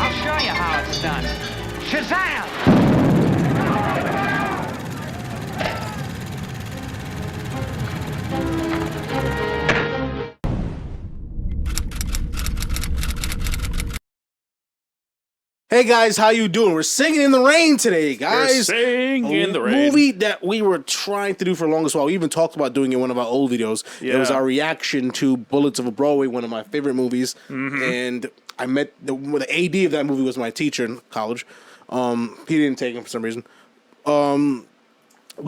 I'll show you how it's done. Shazam! Hey guys, how you doing? We're singing in the rain today, guys. We're singing in the rain. A movie that we were trying to do for the longest while. We even talked about doing it in one of our old videos. Yeah. It was our reaction to Bullets of a Broadway, one of my favorite movies. And I met the AD of that movie was my teacher in college. He didn't take him for some reason. But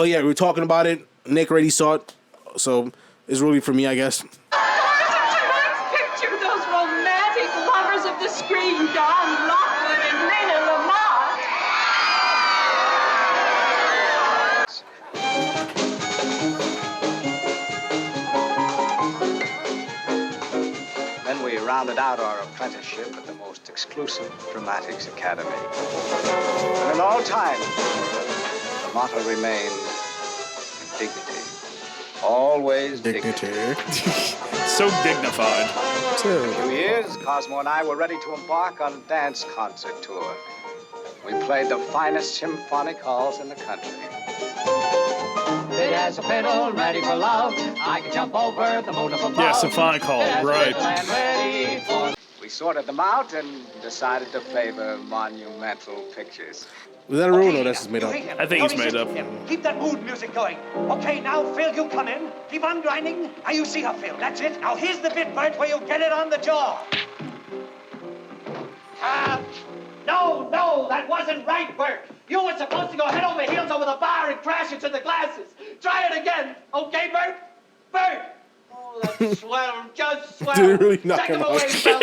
yeah, we were talking about it. Nick already saw it, so it's really for me, I guess. Picture those romantic lovers of the screen, Don Lockwood and Lena Lamont. Then we rounded out our apprenticeship at the most exclusive Dramatics Academy. And in all time, the motto remained dignity. Always dignity. So dignified. In 2 years, Cosmo and I were ready to embark on a dance concert tour. We played the finest symphonic halls in the country. It has a fiddle ready for love. I can jump over the moon above. Yeah, symphonic hall, right. We sorted them out and decided to favor monumental pictures. Was that a rule or that's just made up? I think it's made up. Keep that mood music going. Okay, now, Phil, you come in. Keep on grinding. Now, you see her, Phil. That's it. Now, here's the bit, Bert, where you get it on the jaw. No, that wasn't right, Bert. You were supposed to go head over heels over the bar and crash into the glasses. Try it again. Okay, Bert? Bert! Oh, that's swell. Just swell. Did it really knock Check him him out? away, Phil.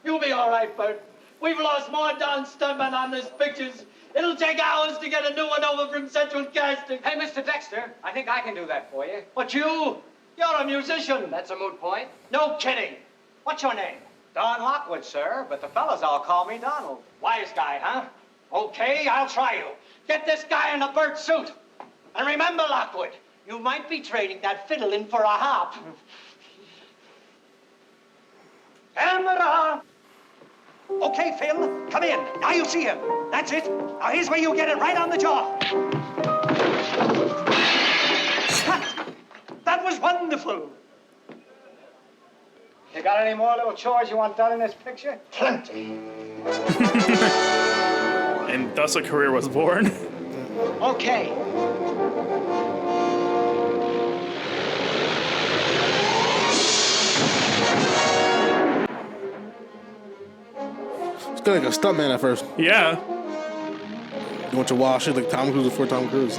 You'll be all right, Bert. We've lost more Don Stuntmen on this pictures. It'll take hours to get a new one over from Central Casting. Hey, Mr. Dexter, I think I can do that for you. But you're a musician. That's a moot point. No kidding. What's your name? Don Lockwood, sir, but the fellas all call me Donald. Wise guy, huh? Okay, I'll try you. Get this guy in a Burt suit. And remember, Lockwood, you might be trading that fiddle in for a harp. Camera! Okay, Phil, come in. Now you see him. That's it. Now here's where you get it right on the jaw. Cut! That was wonderful. You got any more little chores you want done in this picture? Plenty. And thus a career was born. Okay. It's kind of like a stuntman at first. Yeah. You want your wild shit like Tom Cruise before Tom Cruise.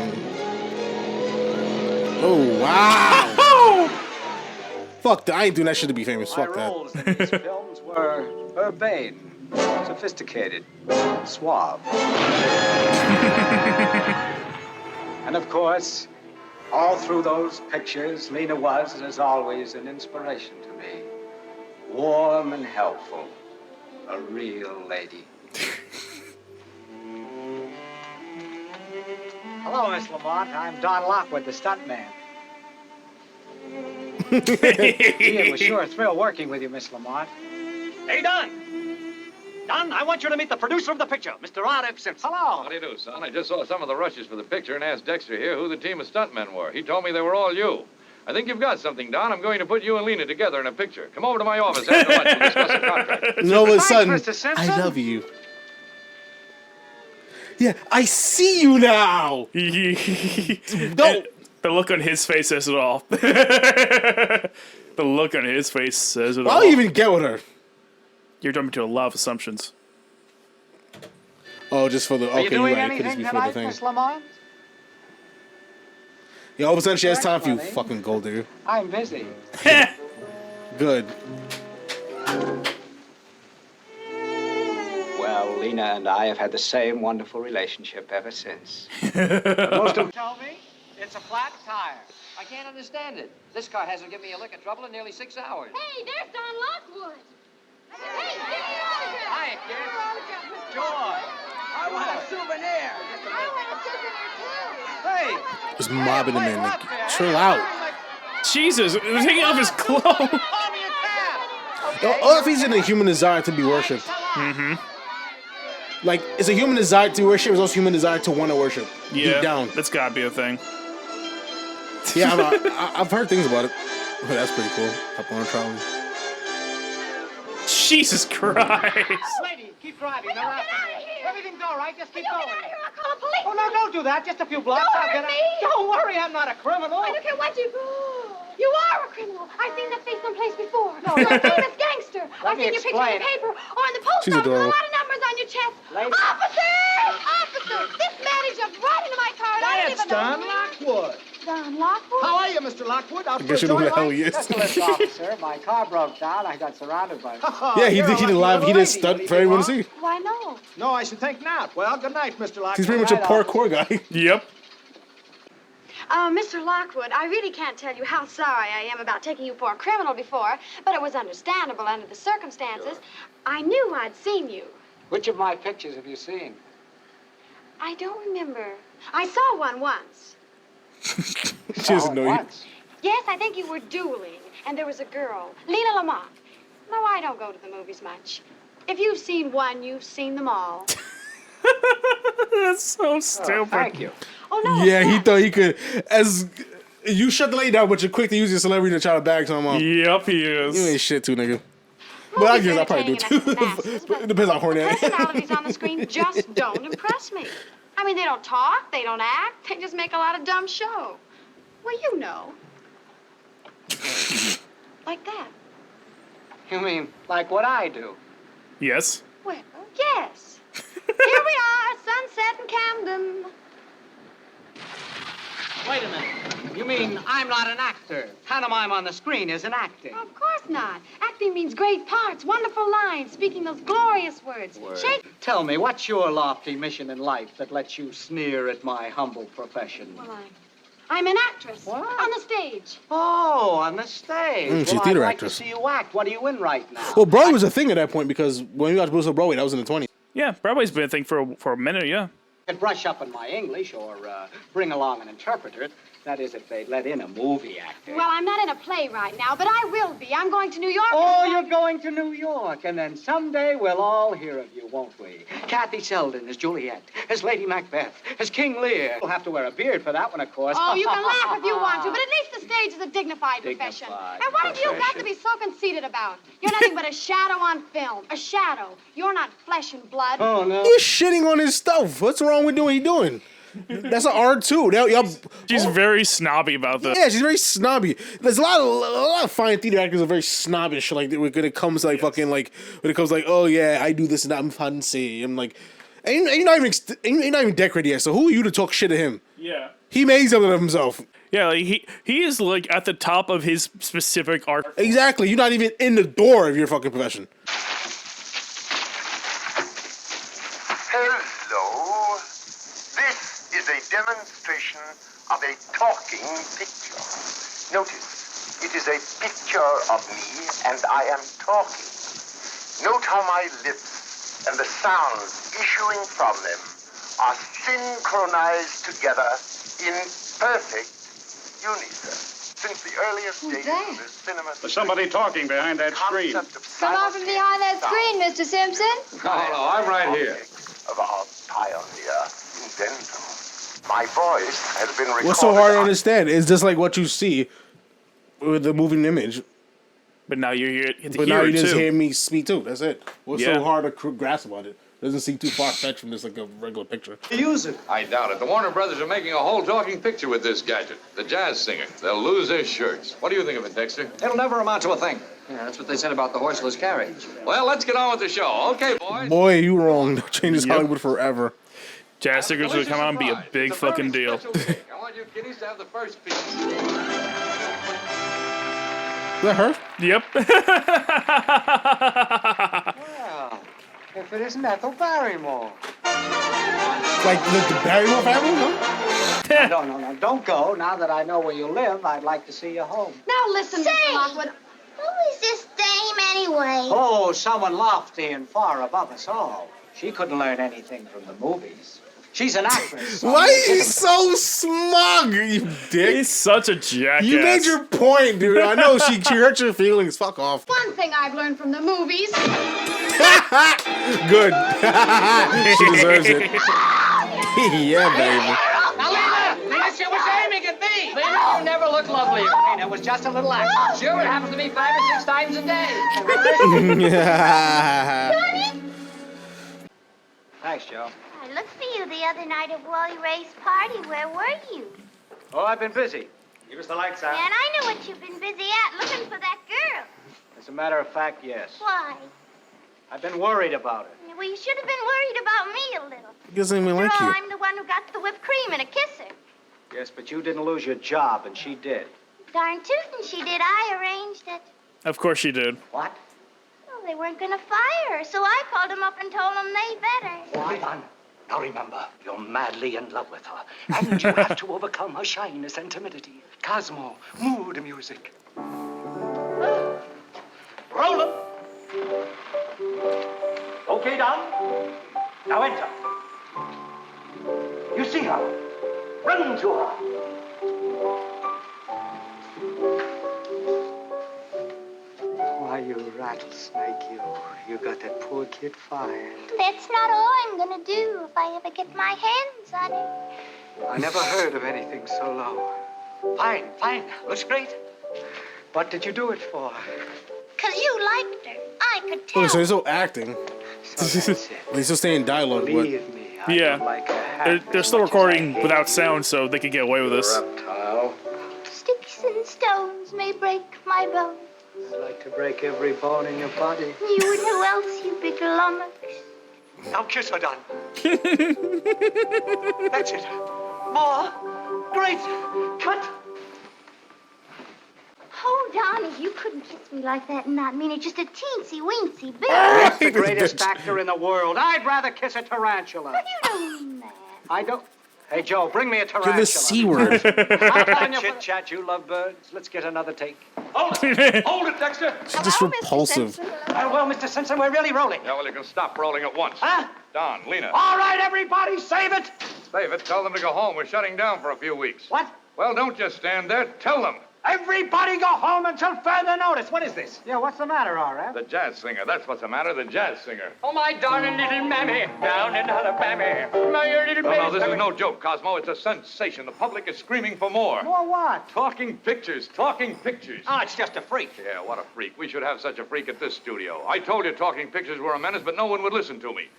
Oh, wow. Fuck that. I ain't doing that shit to be famous. My Fuck that. roles in these films were urbane, sophisticated, suave. And of course, all through those pictures, Lena was, as always, an inspiration to me. Warm and helpful. A real lady. Hello, Miss Lamont. I'm Don Lockwood, the stuntman. Gee, it was sure a thrill working with you, Miss Lamont. Hey, Don. Don, I want you to meet the producer of the picture, Mr. Adolph Simpson. Hello. How do you do, son? I just saw some of the rushes for the picture and asked Dexter here who the team of stuntmen were. He told me they were all you. I think you've got something, Don. I'm going to put you and Lena together in a picture. Come over to my office after lunch. We'll discuss a contract. Nova's son, Mr. Simpson. I love you. Yeah, I see you now. No. The look on his face says it all. The look on his face says it all. Why do you even get with her? You're jumping to a lot of assumptions. Oh, just for the... Are you Okay, doing you're right. It could just anything be for the tonight, thing. Miss Lamont? Yeah, all of a sudden she has time for you, Honey. fucking gold digger. I'm busy. Good. Well, Lena and I have had the same wonderful relationship ever since. Most of Tell me, it's a flat tire. I can't understand it. This car hasn't given me a lick of trouble in nearly 6 hours. Hey, there's Don Lockwood. Hey, give me an autograph. Hi, kid. Joy. I want a souvenir. I want a souvenir too. Hey. Just mobbing him in. Like, chill out. Jesus, they're taking off his clothes. Or if he's in a human desire to be worshipped. Mm-hmm. Like, it's a human desire to worship, it's also human desire to want to worship. Yeah, deep down. that's gotta be a thing. Yeah, I've heard things about it. Oh, that's pretty cool. Up on a trolley. Jesus Christ. Lady, keep driving. They're after me. Everything's all right. Just keep Get going. out of here. I'll call the police. Oh, no, don't do that. Just a few blocks. Don't I'll get hurt out. me. Don't worry. I'm not a criminal. I don't care what you... You are a criminal. I've seen that face someplace before. You're a famous gangster. I've me seen your picture in explain. the paper or in the post She's office with a adorable. lot of numbers on your chest. Lady. Officer! Officer! This man has jumped right into my car and I don't It's even know Don who he is. Lockwood. Don Lockwood? How are you, Mr. Lockwood? Out I for a guess you know who the hell joyride? he is. Just a lift, officer. My car broke down. I got surrounded by... Yeah, he You're did. He a did lucky live. He little did lady. stunt What do for you everyone to want? see. Why, no. No, I should think not. Well, good night, Mr. Lockwood. He's pretty much a Right, parkour guy. Yep. Mr. Lockwood, I really can't tell you how sorry I am about taking you for a criminal before, but it was understandable under the circumstances. I knew I'd seen you. Which of my pictures have you seen? I don't remember. I saw one once. She doesn't know you. Once. Yes, I think you were dueling, and there was a girl, Lena Lamont. No, I don't go to the movies much. If you've seen one, you've seen them all. That's so stupid. Thank you. Oh, no. Yeah, he offense. thought he could. As you shut the lady down, but you're quick to use your celebrity to try to bag someone out. Yep, he You ain't is. shit too, nigga. But I Movies guess are I probably do entertaining too. enough for masses, But it but depends on horny. the personalities on the screen just don't impress me. I mean, they don't talk, they don't act, they just make a lot of dumb show. Well, you know. Like that. You mean like what I do? Yes. Well, yes. Here we are, sunset in Camden. Wait a minute. You mean I'm not an actor? Pantomime on the screen isn't acting. Of course not. Acting means great parts, wonderful lines, speaking those glorious words. Shake. Tell me, what's your lofty mission in life that lets you sneer at my humble profession? Well, I'm an actress What? on the stage. Oh, on the stage. She's well, theater I'd like actress. to see you act. What are you in right now? Well, Broadway was a thing at that point because when you watched Bruce Broadway, that was in the 20s. Yeah, Broadway's been a thing for a minute, yeah. I could brush up on my English or bring along an interpreter. That is, if they let in a movie actor. Well, I'm not in a play right now, but I will be. I'm going to New York. Oh, you're going to New York, and then someday we'll all hear of you, won't we? Kathy Selden as Juliet, as Lady Macbeth, as King Lear. You'll have to wear a beard for that one, of course. Oh, you can laugh if you want to, but at least the stage is a dignified profession. Dignified And what have you got profession. to be so conceited about? You're nothing but a shadow on film. A shadow. You're not flesh and blood. Oh, no. He's shitting on his stuff. What's wrong with doing what he's doing? That's an art too. She's very snobby about this. Yeah, she's very snobby. There's a lot of fine theater actors are very snobbish. Like when it comes to like fucking like when it comes to, like, oh yeah, I do this and that, I'm fancy. I'm like, and you're not even decorated yet. So who are you to talk shit to him? Yeah. He made something of himself. Yeah, like he is like at the top of his specific art. Exactly. You're not even in the door of your fucking profession. Hello. This is a demonstration of a talking picture. Notice, it is a picture of me and I am talking. Note how my lips and the sounds issuing from them are synchronized together in perfect unison. Since the earliest days of the cinema... There's somebody talking behind that screen. Come on from behind that screen, Mr. Simpson. No, I'm right here. Of our pioneer inventor. My voice has been recorded. What's so hard to understand? It's just like what you see with the moving image. But now you hear it. But now you just too. hear me speak too. That's it. What's Yeah. so hard to grasp about it? Doesn't seem too far fetched from just like a regular picture. Use it. I doubt it. The Warner Brothers are making a whole talking picture with this gadget. The jazz singer. They'll lose their shirts. What do you think of it, Dexter? It'll never amount to a thing. Yeah, that's what they said about the horseless carriage. Well, let's get on with the show. Okay, boys. Boy, you wrong. Changes Yep. Hollywood forever. Jazz singers would come out and be a big It's very fucking deal. special gig. I want you kiddies to have the first piece. Is that her? Yep. Well, if it isn't Ethel Barrymore. Like the Barrymore family? No? No, don't go. Now that I know where you live, I'd like to see you home. Now listen, Mr. Lockwood. Who is this dame anyway? Oh, someone lofty and far above us all. She couldn't learn anything from the movies. She's an actress. Why is he so smug, you dick? He's such a jackass. You made your point, dude. I know she hurt your feelings. Fuck off. One thing I've learned from the movies. Good. She deserves it. Yeah, baby. Now, Lena, she was aiming at me. Lena, you never look lovelier. Lena, it was just a little accident. Sure, it happens to me 5 or 6 times a day. Thanks, Joe. I looked for you the other night at Wally Ray's party. Where were you? Oh, I've been busy. Give us the lights out. And I know what you've been busy at, looking for that girl. As a matter of fact, yes. Why? I've been worried about her. Well, you should have been worried about me a little. He doesn't even like After all, you. I'm the one who got the whipped cream and a kisser. Yes, but you didn't lose your job, and she did. Darn tootin' she did. I arranged it. Of course she did. What? Well, they weren't going to fire her, so I called them up and told them they better. Hold it on. Now remember, you're madly in love with her. And you have to overcome her shyness and timidity. Cosmo, mood music. Roll 'em. Okay, Don. Now enter. You see her. Run to her. Why, you rattlesnake, you got that poor kid fired. That's not all I'm going to do if I ever get my hands on her. I never heard of anything so low. Fine, fine. Looks great. What did you do it for? 'Cause you liked her. I could tell. Okay, so he's still acting. He's still saying dialogue, but Believe me, I Yeah. don't like They're still recording without sound, so they can get away with this. reptile. Sticks and stones may break my bones. I'd like to break every bone in your body. You and who else, you big lummox? Now kiss her, Don. That's it. More. Great. Cut. Oh, Donnie, you couldn't kiss me like that and not mean it. Just a teensy-weensy bit. That's the greatest actor in the world. I'd rather kiss a tarantula. You don't mean that. I don't. Hey, Joe, bring me a tarantula. give the C word. Chit-chat, you love birds. Let's get another take. Hold it. Hold it, Dexter. She's just repulsive. Well, Mr. Simpson, we're really rolling. Yeah, well, you can stop rolling at once. Huh? Don, Lena. All right, everybody, save it. Save it. Tell them to go home. We're shutting down for a few weeks. What? Well, don't just stand there. Tell them. Everybody go home until further notice. What is this? Yeah, what's the matter, R.F.? The jazz singer. That's what's the matter. The jazz singer. Oh, my darling little mammy, down in Alabama. My little No, this is no joke, Cosmo. It's a sensation. The public is screaming for more. More what? Talking pictures. Talking pictures. Oh, it's just a freak. Yeah, what a freak. We should have such a freak at this studio. I told you talking pictures were a menace, but no one would listen to me.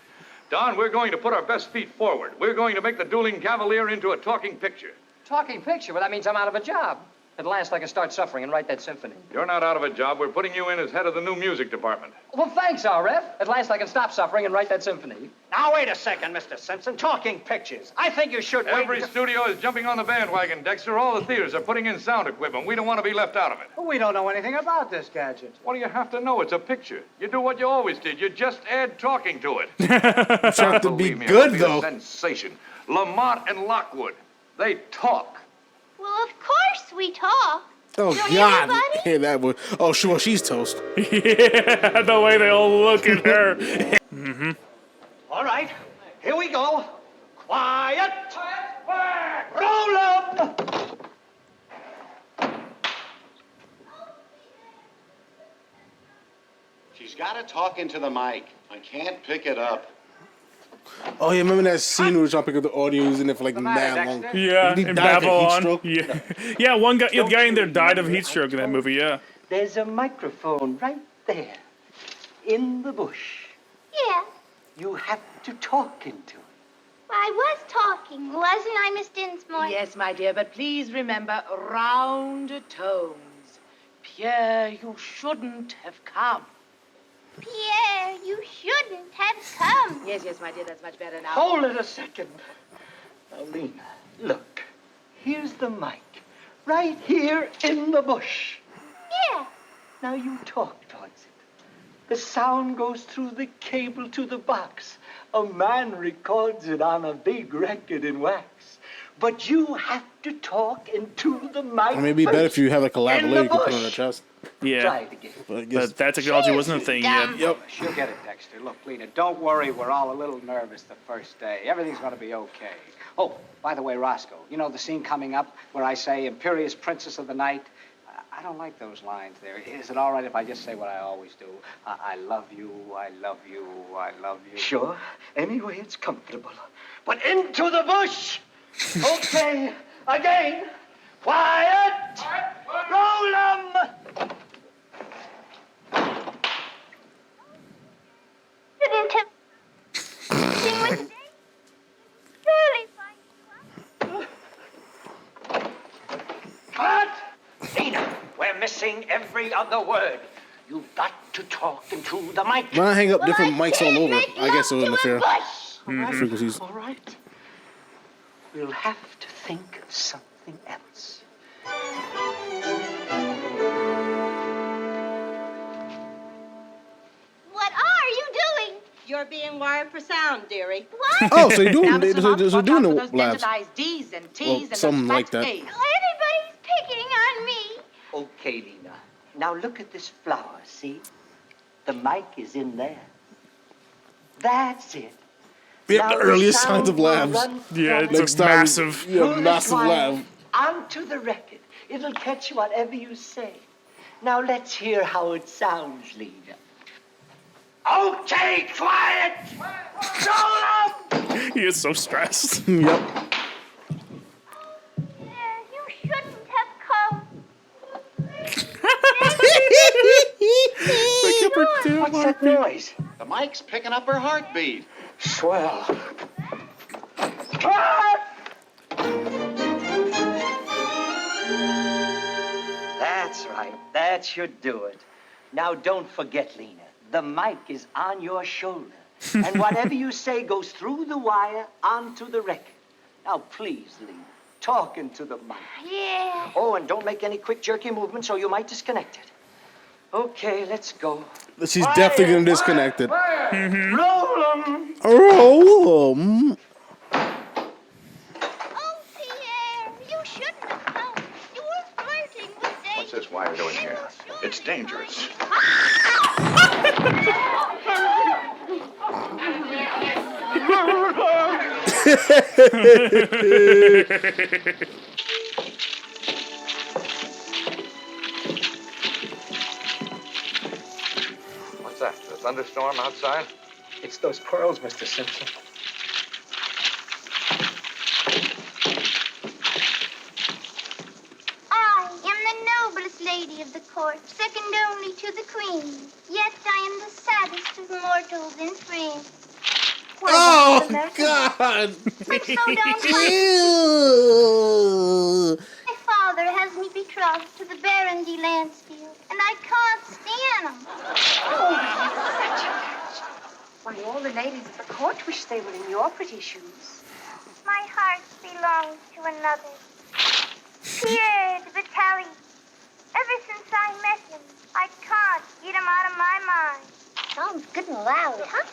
Don, we're going to put our best feet forward. We're going to make the dueling cavalier into a talking picture. Talking picture? Well, that means I'm out of a job. At last, I can start suffering and write that symphony. You're not out of a job. We're putting you in as head of the new music department. Well, thanks, R.F. At last, I can stop suffering and write that symphony. Now, wait a second, Mr. Simpson. Talking pictures. I think you should wait. Every studio is jumping on the bandwagon, Dexter. All the theaters are putting in sound equipment. We don't want to be left out of it. Well, we don't know anything about this gadget. What do you have to know? It's a picture. You do what you always did. You just add talking to it. It's trying to be Believe me, good, it'll be though. a sensation. Lamont and Lockwood. They talk. Well, of course we talk. Oh, Don't God. everybody? Hey, that would. Oh, well, she's toast. Yeah, the way they all look at her. All right, here we go. Quiet. Roll up. She's got to talk into the mic. I can't pick it up. Oh, yeah, remember that scene where we were trying to pick up the audio using it for like mad long? Yeah, Did he in die of a heat Babylon. stroke? Yeah, yeah. One guy, the guy in there died of heat stroke in that movie. Yeah. There's a microphone right there. In the bush. Yeah. You have to talk into it. I was talking, wasn't I, Miss Dinsmore? Yes, my dear, but please remember round tones. Pierre, you shouldn't have come. Pierre, you shouldn't have come. Yes, my dear, that's much better now. Hold it a second. Now, Lena, look. Here's the mic. Right here in the bush. Yeah. Now you talk towards it. The sound goes through the cable to the box. A man records it on a big record in wax. But you have to talk into the mic. Or maybe it'd be better if you have like a In the lavalier you could put bush. on her chest. Yeah. Try it again. But that technology wasn't a thing yet. Yep. She'll get it, Dexter. Look, Lena, don't worry. We're all a little nervous the first day. Everything's going to be okay. Oh, by the way, Roscoe, you know the scene coming up where I say, Imperious Princess of the Night? I don't like those lines there. Is it all right if I just say what I always do? I love you, I love you, I love you. Sure. Any way it's comfortable. But into the bush! Okay, again. Quiet! Roll 'em! Cut! Lena, we're missing every other word. You've got to talk into the mic. Why not hang up different mics all over? I guess it wouldn't interfere. Frequencies. All right. We'll have to think of something else. What are you doing? You're being wired for sound, dearie. What? Oh, so you're doing, Now, Mr. Locke, so watch doing out the for those labs. dentalized D's and T's Well, and those something like flat that. A's. Oh, everybody's picking on me. Okay, Lena. Now look at this flower, see? The mic is in there. That's it. We Now have the the earliest sound signs of will labs. run Yeah, from it's a massive. Yeah, the massive wire lab. onto the record. It'll catch whatever you say. Now let's hear how it sounds, Lena. Okay, quiet! Roll up! He is so stressed. Yep. Yeah, you shouldn't have come. What's that noise? The mic's picking up her heartbeat. Swell. That's right. That should do it. Now don't forget, Lena. The mic is on your shoulder. And whatever you say goes through the wire onto the record. Now please, Lena, talk into the mic. Yeah. Oh, and don't make any quick jerky movements or you might disconnect it. Okay, let's go. She's definitely gonna disconnect it. Roll 'em. Roll 'em. Oh, Pierre, you shouldn't have come. You were flirting with Dave. What's this wire doing here? It's dangerous. What's that? The thunderstorm outside? It's those pearls, Mr. Simpson. I am the noblest lady of the court, second only to the queen. Yet I am the saddest of mortals in France. Why, Oh, Mr. God. I'm so downright. Ew. My father has me betrothed to the Baron de Lansfield, and I can't stand him. Why, all the ladies of the court wish they were in your pretty shoes. My heart belongs to another. Pierre de Vitali. Ever since I met him, I can't get him out of my mind. Sounds good and loud, huh?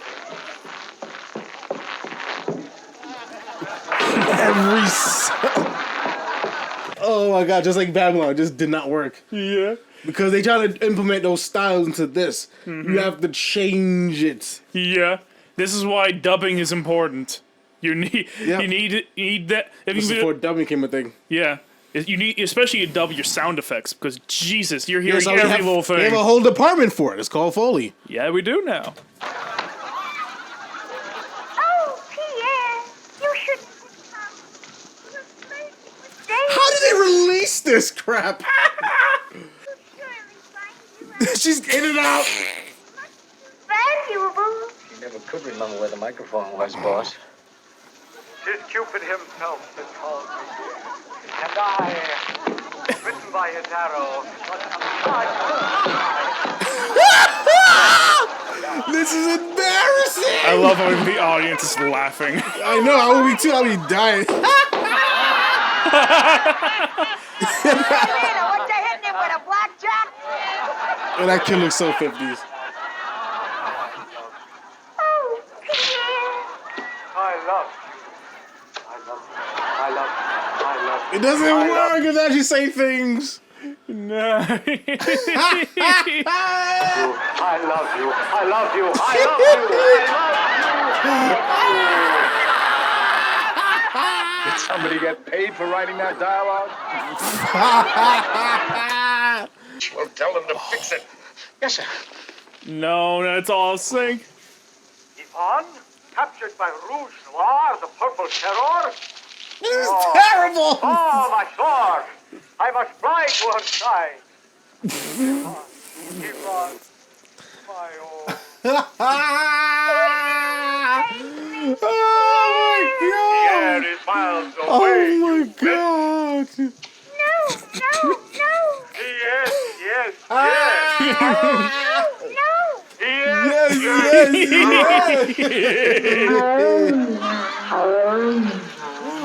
Oh my God, just like Babylon, it just did not work. Yeah. Because they try to implement those styles into this. You have to change it. Yeah. This is why dubbing is important. You need Yep. you need that. If This is you, before dubbing came a thing. yeah. You need, especially you dub your sound effects, because Jesus, you're hearing Yes, we every have, little we thing. have a whole department for it. It's called Foley. Yeah, we do now. Oh, Pierre, you shouldn't have come. You were flirting with Dave. How did they release this crap? He'll surely find you She's in and out. valuable. You never could remember where the microphone was, boss. 'Tis Cupid himself that calls me. And I, bitten by his arrow, This is embarrassing. I love how the audience is laughing. I know, I would be too. I would be dying. What they hitting him with a blackjack? And that kid looks so 50s. Oh, Pierre. I love you. I love you. I love you. I love you. It doesn't work. It actually say things. No. I love you. I love you. I love you. Did somebody get paid for writing that dialogue? Well, tell them to fix it. Yes, sir. No, that's all sync. Yvonne, captured by Rouge Noir, the purple terror. This is terrible! Oh, my sword! I must fly to her side. Yvonne, Yvonne, my own. Oh The air is miles away. Oh my god! No, no, no. Yes, yes, No, no. yes.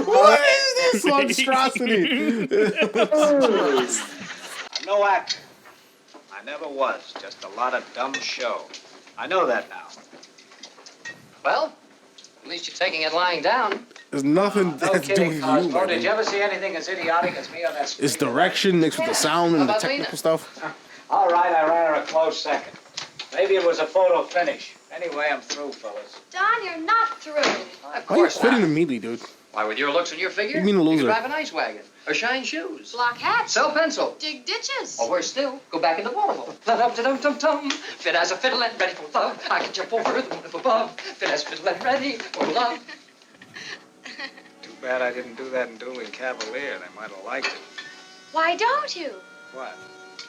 What is this monstrosity? No actor. I never was. Just a lot of dumb show. I know that now. Well, at least you're taking it lying down. There's nothing No that's doing kidding, you. Cosmo. Did man. you ever see anything as idiotic as me on that screen? It's direction mixed with the sound and the technical stuff. All right, I ran her a close second. Maybe it was a photo finish. Anyway, I'm through, fellas. Don, you're not through. Of Why are you course quitting not. immediately, dude? Why, with your looks and your figure? You mean a loser? You could drive an ice wagon, or shine shoes, Block hats. sell pencil, Dig ditches. or worse still, go back in the waterfall. Dum-dum-dum-dum-dum. Fit as a fiddle and ready for love. I can jump over the moon up above. Fit as fiddle and ready for love. Too bad I didn't do that in Dueling Cavalier. They might have liked it. Why don't you? What?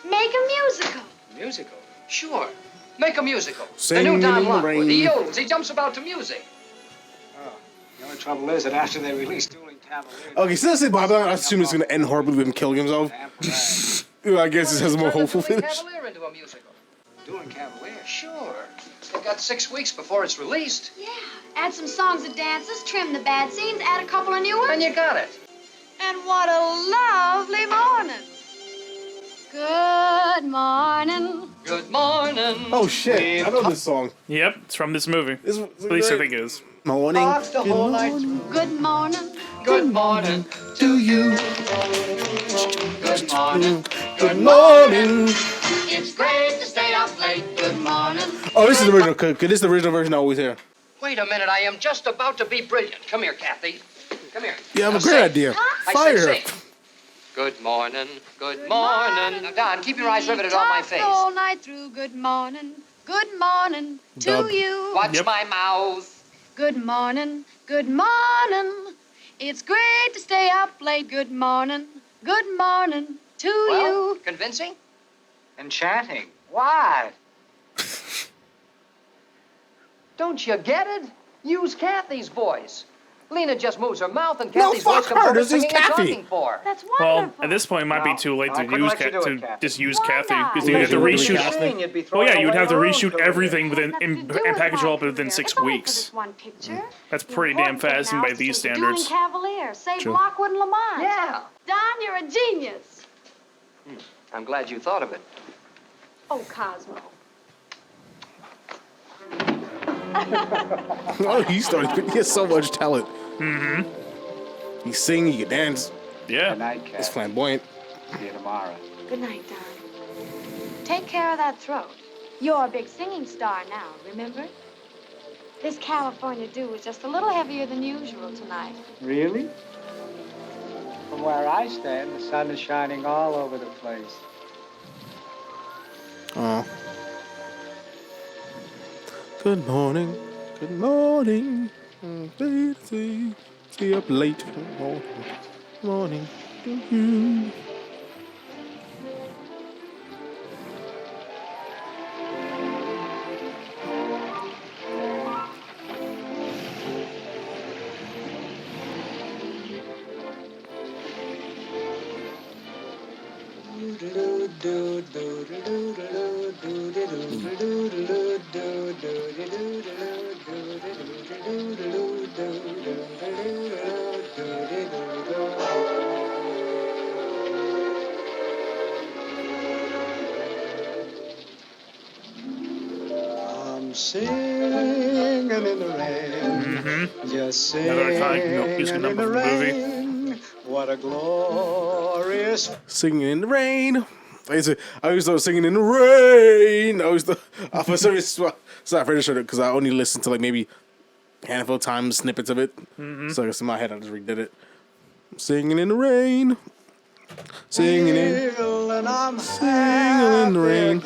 Make a musical. Musical? Sure. Make a musical. Singin' the new Don in the Lockwood. He rain. yodels. He jumps about to music. Oh, the only trouble is that after they released Dueling Cavalier... Okay, so let's say Bob, I assume it's going to end horribly with him killing himself. I guess this has a more hopeful Dueling finish. Cavalier into a musical. Dueling Cavalier? Sure. They've got 6 weeks before it's released. Yeah. Add some songs and dances, trim the bad scenes, add a couple of new ones. And you got it. And what a lovely morning. Good morning. Good morning. Oh shit, I know this song. Yep, it's from this movie. This, At least I think it is. Morning. The whole night through. Good morning. Good morning to you. Good morning. Good morning. It's great to stay up late. Good morning. Oh, this is the original. This is the original version I always hear. Wait a minute. I am just about to be brilliant. Come here, Kathy. Come here. You have Now a great sing. idea. I Fire said her. sing. Good morning. Good morning. Now, Don, keep your eyes riveted on my face. All night through. Good morning. Good morning to Dub. you. Watch my mouth. Good morning. Good morning. It's great to stay up late. Good morning. Good morning to Well, you. convincing? Enchanting. What? Don't you get it? Use Kathy's voice. Lena just moves her mouth and No, Kathy's fuck voice comes her. over This is singing and Kathy. talking for. That's Well, wonderful. at this point, it might be too late No, I to couldn't use let you do it, to Kathy. just use Why Kathy not? because you have to Well, reshoot. You'd be Well, throwing yeah, you'd away have to your own reshoot career. everything within Nothing to and do with package it all up my within career. 6 It's only for weeks. this one picture. That's The pretty damn important thing fast now by is to these take Dueling standards. Cavalier, save True. Lockwood and Lamont. Yeah. Don, you're a genius. I'm glad you thought of it. Oh, Cosmo. Oh, he has so much talent. Mm-hmm. He sing, he can dance. Yeah. Good night, He's Kathy. flamboyant. See you tomorrow. Good night, Don. Take care of that throat. You're a big singing star now, remember? This California dew is just a little heavier than usual tonight. Really? From where I stand, the sun is shining all over the place. Oh. Good morning. Good morning. Stay up late. Good morning. To you. I'm singing in the rain. Just Another iconic singing music in number the from the movie. rain. What a glorious... Singing in the rain. I used to singing in the rain. I always for some so I finished it because I only listened to like maybe a handful of times snippets of it. So I guess in my head I just redid it. Singing in the rain, singing in the rain.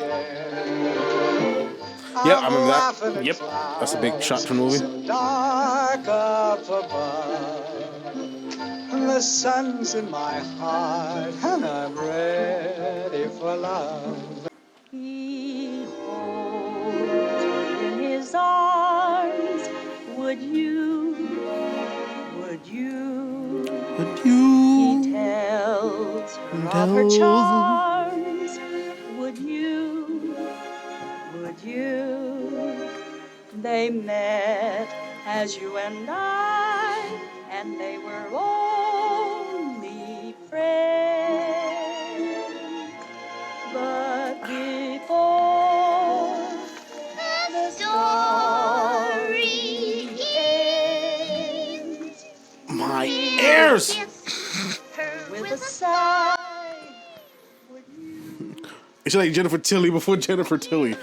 Yep, I remember that. Yep, that's a big shot from the movie. Dark up above, the sun's in my heart, and I'm ready for love. He holds her in his arms. Would you? He tells her of her charms. Would you? They met as you and I, and they were only friends. But before the story ends, My ears! with a sigh. It's like Jennifer Tilly before Jennifer Tilly.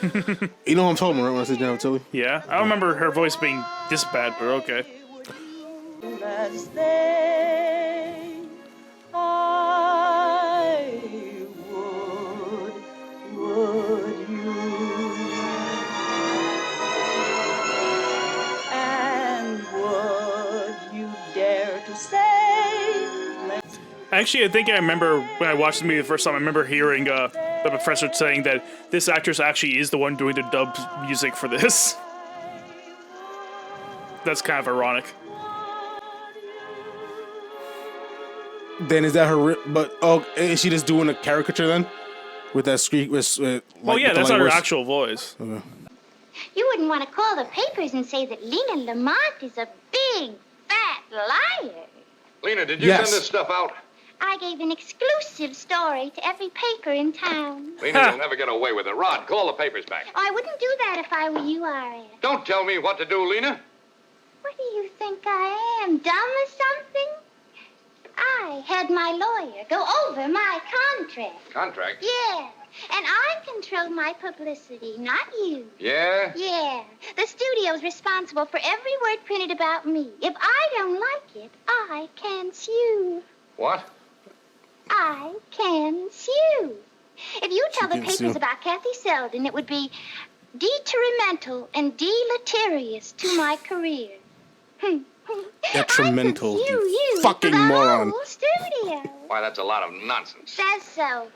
You know what I'm talking about, right, when I say Jennifer Tilly? Yeah, I don't remember her voice being this bad, but okay. As they, I would you? And would you dare to say? Actually, I think I remember when I watched the movie the first time, I remember hearing the professor saying that this actress actually is the one doing the dub music for this. That's kind of ironic. Then is that her? But is she just doing a caricature then? With that squeak? Well, yeah, that's not her actual voice. Okay. You wouldn't want to call the papers and say that Lena Lamont is a big, fat liar. Lena, did you send this stuff out? I gave an exclusive story to every paper in town. Lena, you'll never get away with it. Rod, call the papers back. Oh, I wouldn't do that if I were you, Aria. Don't tell me what to do, Lena. What do you think I am, dumb or something? I had my lawyer go over my contract. Contract? Yeah, and I control my publicity, not you. Yeah? Yeah. The studio's responsible for every word printed about me. If I don't like it, I can sue. What? I can sue. If you tell the can papers sue. about Kathy Selden, it would be detrimental and deleterious to my career. Detrimental, I could sue you fucking for the moron. whole studio. Why, that's a lot of nonsense. Says so.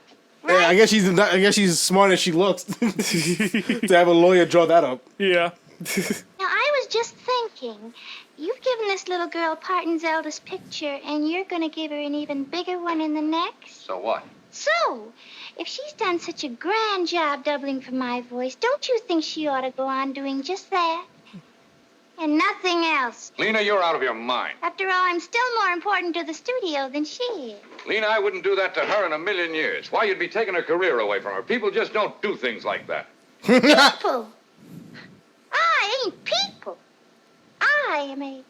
Yeah, I guess she's not, I guess she's as smart as she looks to have a lawyer draw that up. Yeah. Now, I was just thinking, you've given this little girl part in Zelda's picture, and you're going to give her an even bigger one in the next? So what? So, if she's done such a grand job doubling for my voice, don't you think she ought to go on doing just that? And nothing else. Lena, you're out of your mind. After all, I'm still more important to the studio than she is. Lena, I wouldn't do that to her in a million years. Why, you'd be taking her career away from her. People just don't do things like that. People! I ain't people. I am a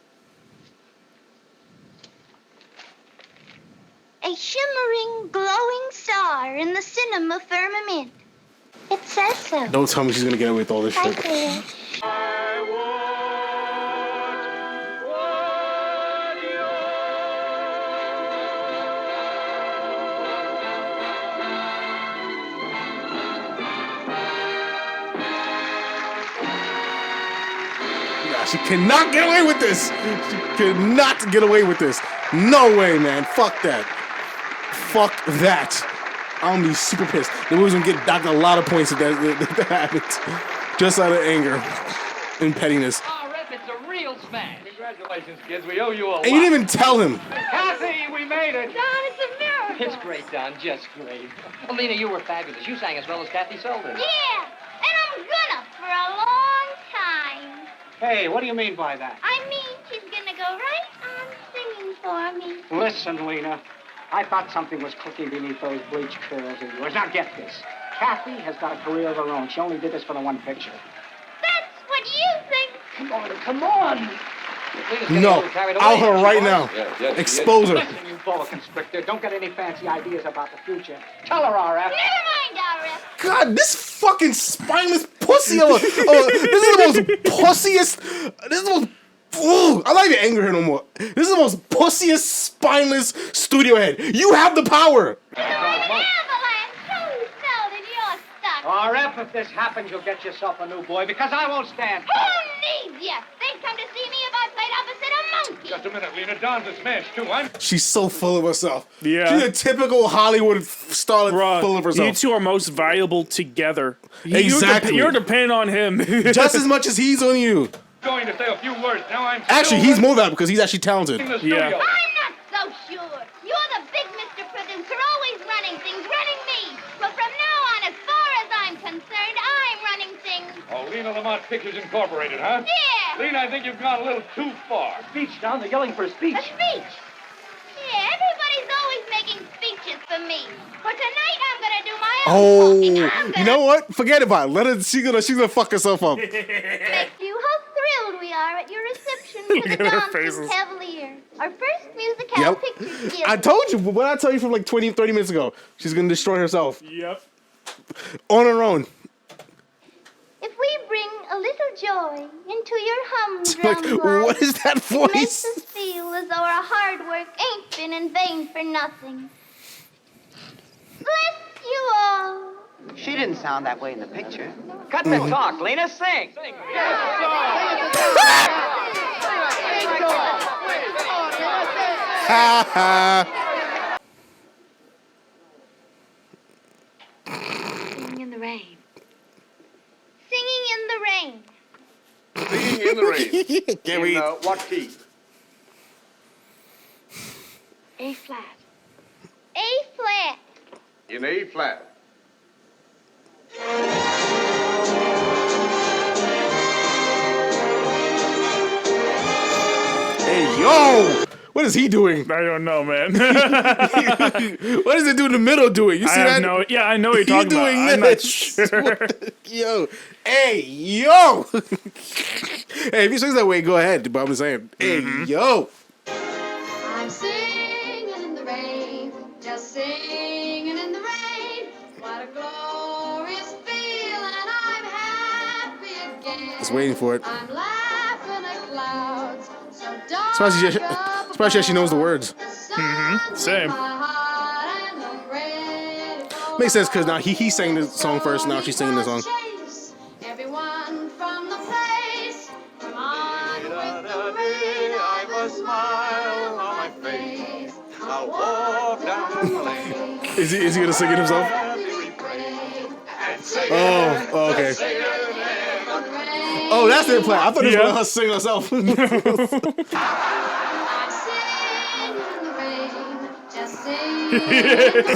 shimmering, glowing star in the cinema firmament. It says so. Don't tell me she's gonna get away with all this Right shit. there. She cannot get away with this. She cannot get away with this. No way, man. Fuck that. Fuck that. I'm gonna be super pissed. The movie's gonna get docked a lot of points if that happens. Just out of anger and pettiness. Oh, Rip, it's a real smash. Congratulations, kids. We owe you a lot. And you didn't even tell him. Kathy, we made it. Don, it's a miracle. It's great, Don. Just great. Oh, Lena, you were fabulous. You sang as well as Kathy Selden. Yeah, and I'm gonna for a long time. Hey, what do you mean by that? I mean, she's gonna go right on singing for me. Listen, Lena. I thought something was cooking beneath those bleached curls of yours. Now get this. Kathy has got a career of her own. She only did this for the one picture. That's what you think. Come on. No, out her right now. Expose her. Listen, you boa constrictor. Don't get any fancy ideas about the future. Tell her, RF. Never mind, RF. God, this fucking spineless pussy. This is the most pussiest. This is the most. Ooh, I'm not even angry her no more. This is the most pussiest, spineless studio head. You have the power. RF, if this happens, you'll get yourself a new boy because I won't stand. Who needs ya? They'd come to see me if I played opposite a monkey. Just a minute, Lena. Don's a smash, too. She's so full of herself. Yeah. She's a typical Hollywood starlet full of herself. You two are most valuable together. Exactly. You're dependent on him. Just as much as he's on you. Going to say a few words. Now I'm Actually, he's more valuable because he's actually talented. in the studio. I'm not so sure. You're the big Mr. Producer, always running things, running me. But from now on, as far as I'm concerned, I'm running things. Oh, Lena Lamont Pictures Incorporated, huh? Yeah. Lena, I think you've gone a little too far. Speech, Don. They're yelling for a speech. A speech. Yeah, everybody's always making speeches for me. But tonight I'm gonna do my own talking. I'm You know what? Forget about it. Let her. She's gonna fuck herself up. Thank you. How thrilled we are at your reception for the Dancing Cavalier. Our first musical picture together. I told you. What did I tell you from like 20, 30 minutes ago? She's gonna destroy herself. Yep. On her own. If we bring a little joy into your humdrum Like, life, what is that it voice? makes us feel as though our hard work ain't been in vain for nothing. Bless you all. She didn't sound that way in the picture. Cut the talk, Lena. Sing. Sing Ha ha. Singing in the rain. Singing in the rain. Singing in the rain. Can we? What key? A flat. A flat. In A flat. Hey yo! What is he doing? I don't know, man. What does the dude in the middle doing? You see that? I know what you're talking about. I'm not sure. Yo, hey, yo. Hey, if he sings that way, go ahead. But I'm saying, hey, yo. I'm singing in the rain, just singing in the rain. What a glorious feeling, I'm happy again. Just waiting for it. I'm laughing at clouds, so dark. Especially as she knows the words. Same. Makes sense because now he sang the song first. Now she's singing the song. Everyone from the place, come on with the rain. I've a smile on my face. I'll walk down the lane. Is he gonna sing it himself? Oh, okay. Oh, that's their plan. I thought it was her singing herself. I'm singing in the rain, just singing in the rain.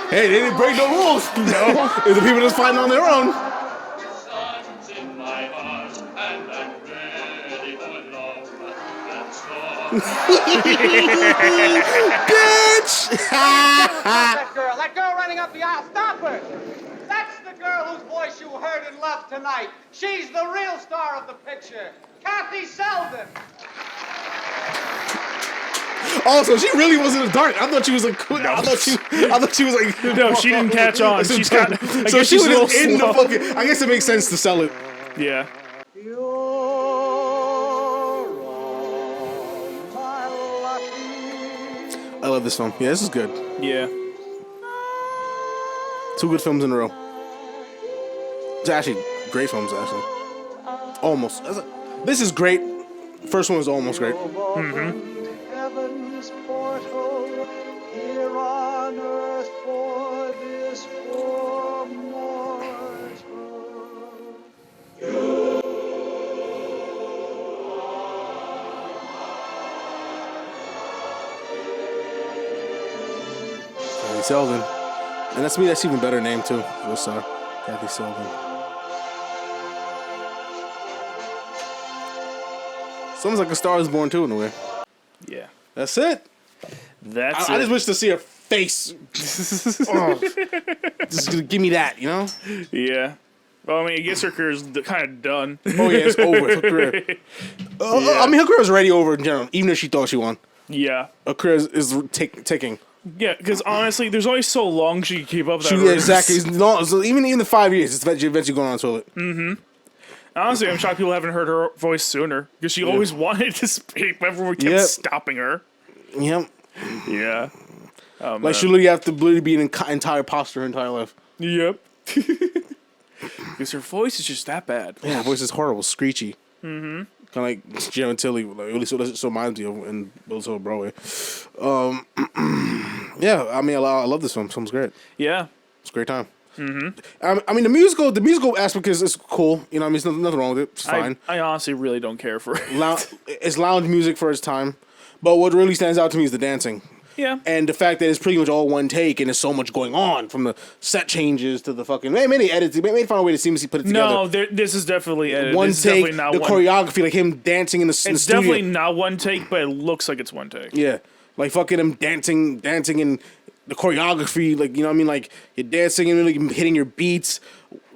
Hey, they didn't break no rules. No. If the people just fighting on their own. Bitch! That girl running up the aisle, stop her! That's the girl whose voice you heard and loved tonight. She's the real star of the picture, Kathy Selden. Oh, so she really was in the dark. I thought she was like. I thought she was like. No, she didn't catch on. She's got. So she was in the fucking. I guess it makes sense to sell it. Yeah. I love this film. Yeah, this is good. Yeah. 2 good films in a row. It's actually great films, actually. Almost. This is great. First one was almost great. Heaven's portal here on earth for this poor mortal. Kathy Selden. And that's even better name too. For a star. Kathy Selden. Sounds like A Star Is Born too in a way. Yeah. That's it. That's I just wish to see her face. Oh, just give me that, you know? Yeah. Well, I mean, I guess her career's kind of done. Oh yeah, it's over. Her career. Yeah. I mean, her career was already over in general, even if she thought she won. Yeah. Her career is ticking. Yeah, because honestly, there's only so long she can keep up that. Yeah, exactly. It's long, so even the 5 years, it's eventually going on to it. Mm-hmm. Honestly, I'm shocked people haven't heard her voice sooner because she always wanted to speak, but everyone kept stopping her. Yep. Yeah. Like she literally have to literally be an entire posture her entire life. Yep. Because her voice is just that bad. Yeah, her voice is horrible, screechy. Mm-hmm. Kind of like Jen Tilly, like, at least so reminds me of in also Broadway. Yeah, I mean, I love this film. This film's great. Yeah, it's a great time. Mm-hmm. I mean, the musical aspect is cool. You know, I mean, there's nothing wrong with it. It's fine. I honestly really don't care for it. It's lounge music for its time, but what really stands out to me is the dancing. Yeah. And the fact that it's pretty much all one take and there's so much going on from the set changes to the fucking... Maybe they edited it. Maybe they found a way to seamlessly put it together. No, this is definitely edited. One this take, is definitely not the one. choreography, like him dancing in the studio. It's definitely not one take, but it looks like it's one take. Yeah. Like fucking him dancing in the choreography. Like, you know what I mean? Like, you're dancing and really hitting your beats,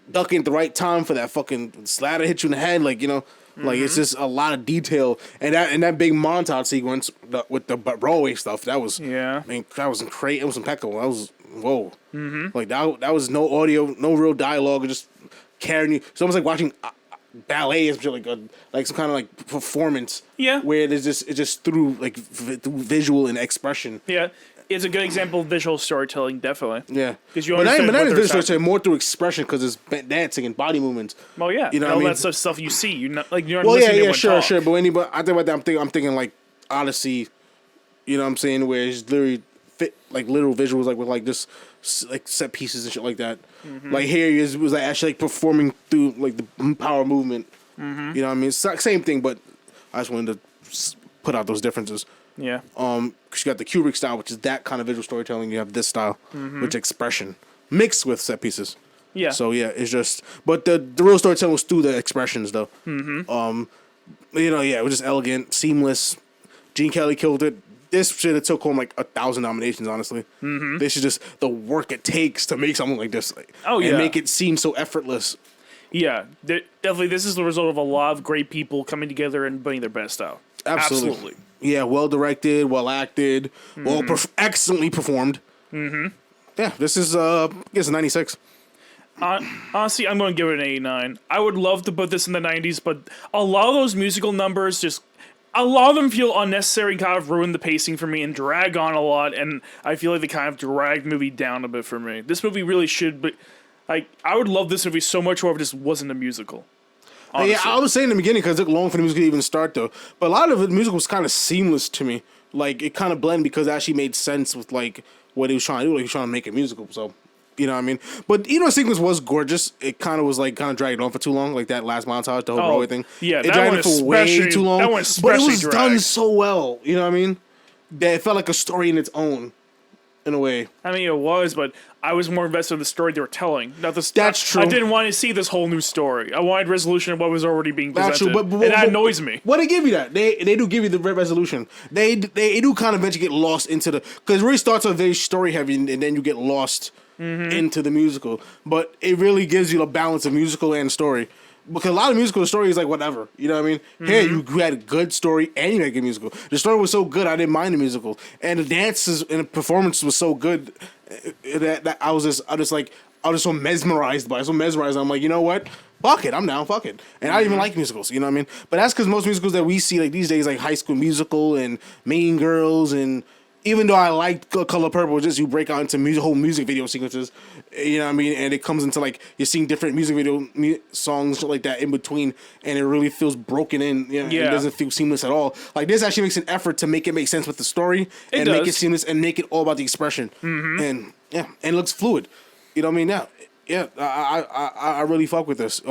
ducking at the right time for that fucking slider hit you in the head. Like, you know... Like it's just a lot of detail, and that big montage sequence with the Broadway stuff that was I mean that was great. It was impeccable. That was whoa. Mm-hmm. Like that was no audio, no real dialogue, just carrying you. It's almost like watching ballet is like some kind of like performance. Yeah, where it's just through like through visual and expression. Yeah. It's a good example of visual storytelling, definitely. Yeah, because you but understand not what visual storytelling, more through expression because it's dancing and body movements. Well, yeah, you know all what I mean? that stuff you see. You're not like you're well, listening to yeah, sure. But I think about that. I'm thinking like Odyssey. You know what I'm saying? Where it's literally like literal visuals, like with like just like set pieces and shit like that. Mm-hmm. Like here it was like actually like performing through like the power movement. Mm-hmm. You know what I mean? It's same thing, but I just wanted to put out those differences. Yeah. Because you got the Kubrick style, which is that kind of visual storytelling. You have this style, which expression mixed with set pieces. Yeah. So yeah, it's just, but the real storytelling was through the expressions, though. Mm-hmm. You know, yeah, it was just elegant, seamless. Gene Kelly killed it. This should have took home like 1,000 nominations, honestly. Mm-hmm. This is just the work it takes to make something like this. Like, and make it seem so effortless. Yeah, definitely. This is the result of a lot of great people coming together and putting their best out. Absolutely. Yeah, well directed, well acted, well excellently performed. Mm-hmm. Yeah, this is I guess 96. Honestly, I'm going to give it an 89. I would love to put this in the 90s, but a lot of those musical numbers a lot of them feel unnecessary and kind of ruin the pacing for me and drag on a lot, and I feel like they kind of drag the movie down a bit for me. This movie really should be... Like, I would love this movie so much more if this wasn't a musical. Honestly. Yeah, I was saying in the beginning because it took long for the musical to even start, though. But a lot of the musical was kind of seamless to me. Like, it kind of blended because it actually made sense with, like, what he was trying to do. Like, he was trying to make a musical, so... You know what I mean? But even though the sequence was gorgeous, it kind of was, like, kind of dragged on for too long. Like, that last montage, the whole Broadway thing. Yeah, it dragged it for way too long. That one but it was dragged. done so well. You know what I mean? That it felt like a story in its own. In a way. I mean, it was, but I was more invested in the story they were telling. Not the That's true. I didn't want to see this whole new story. I wanted resolution of what was already being presented. That's true, but that annoys me. Well, they give you that. They do give you the resolution. They do kind of eventually get lost into the... Because it really starts off very story-heavy, and then you get lost into the musical. But it really gives you a balance of musical and story. Because a lot of musical story is like whatever, you know what I mean? Here you had a good story and you had a good musical. The story was so good I didn't mind the musical, and the dances and the performance was so good that I was just so mesmerized by it. So mesmerized, I'm like, you know what? Fuck it, I'm down. Fuck it. And I don't even like musicals, you know what I mean? But that's because most musicals that we see like these days, like High School Musical and Mean Girls, and even though I like Color Purple, just you break out into whole music video sequences, you know what I mean? And it comes into like, you're seeing different music video songs, shit like that in between, and it really feels broken in. You know, it doesn't feel seamless at all. Like, this actually makes an effort to make it make sense with the story, and make it seamless, and make it all about the expression. And yeah, and it looks fluid. You know what I mean? Yeah, I really fuck with this.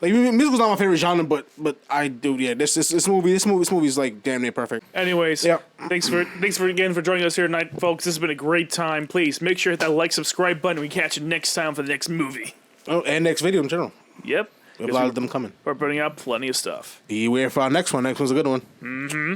Like, musical's not my favorite genre, but I do. Yeah, this movie is like damn near perfect. Anyways, thanks for again for joining us here tonight, folks. This has been a great time. Please make sure to hit that like, subscribe button. We catch you next time for the next movie. Oh, and next video in general. Yep, we have a lot of them coming. We're putting out plenty of stuff. Beware for our next one. Next one's a good one. Mm-hmm.